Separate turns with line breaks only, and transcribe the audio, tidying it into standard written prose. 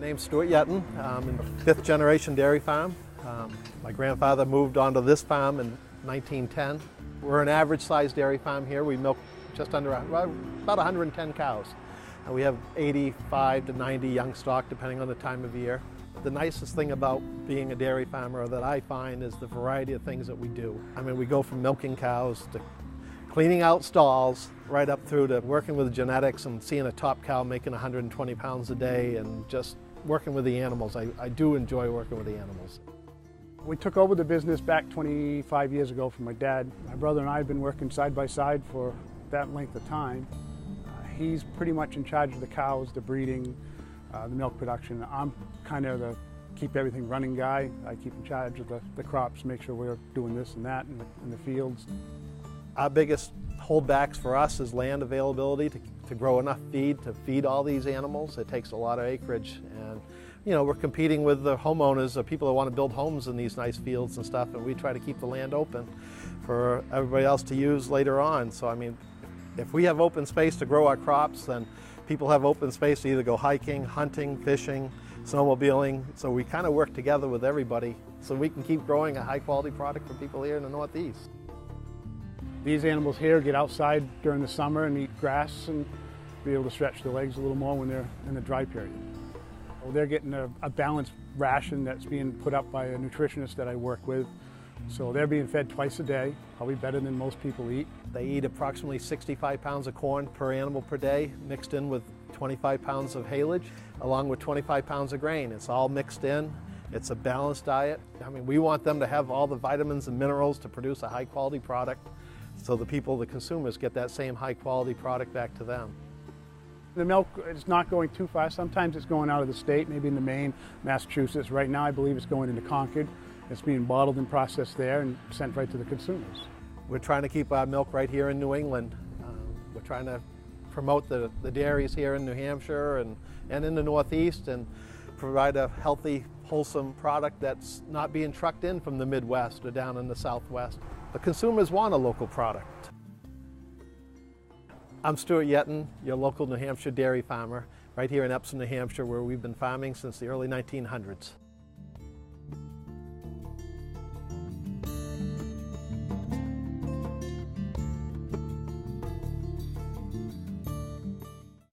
name's Stewart Yeaton. I'm in the 5th generation dairy farm. My grandfather moved onto this farm in 1910. We're an average sized dairy farm here. We milk just under about 110 cows. And we have 85 to 90 young stock depending on the time of year. The nicest thing about being a dairy farmer that I find is the variety of things that we do. I mean, we go from milking cows to cleaning out stalls, right up through to working with genetics and seeing a top cow making 120 pounds a day and just working with the animals. I do enjoy working with the animals.
We took over the business back 25 years ago from my dad. My brother and I have been working side by side for that length of time. He's pretty much in charge of the cows, the breeding, the milk production. I'm kind of the keep everything running guy. I keep in charge of the crops, make sure we're doing this and that in the fields.
Our biggest holdbacks for us is land availability to grow enough feed to feed all these animals. It takes a lot of acreage, and you know, we're competing with the homeowners or people that want to build homes in these nice fields and stuff, and we try to keep the land open for everybody else to use later on. So I mean, if we have open space to grow our crops, then people have open space to either go hiking, hunting, fishing, snowmobiling. So we kind of work together with everybody so we can keep growing a high quality product for people here in the Northeast.
These animals here get outside during the summer and eat grass and be able to stretch their legs a little more when they're in the dry period. Well, they're getting a balanced ration that's being put up by a nutritionist that I work with. So they're being fed twice a day, probably better than most people eat.
They eat approximately 65 pounds of corn per animal per day, mixed in with 25 pounds of haylage, along with 25 pounds of grain. It's all mixed in. It's a balanced diet. I mean, we want them to have all the vitamins and minerals to produce a high quality product, so the people, the consumers, get that same high quality product back to them.
The milk is not going too far. Sometimes it's going out of the state, maybe into Maine, Massachusetts. Right now I believe it's going into Concord. It's being bottled and processed there and sent right to the consumers.
We're trying to keep our milk right here in New England. We're trying to promote the dairies here in New Hampshire and in the Northeast, and provide a healthy, wholesome product that's not being trucked in from the Midwest or down in the Southwest. The consumers want a local product. I'm Stewart Yeaton, your local New Hampshire dairy farmer, right here in Epsom, New Hampshire, where we've been farming since the early 1900s.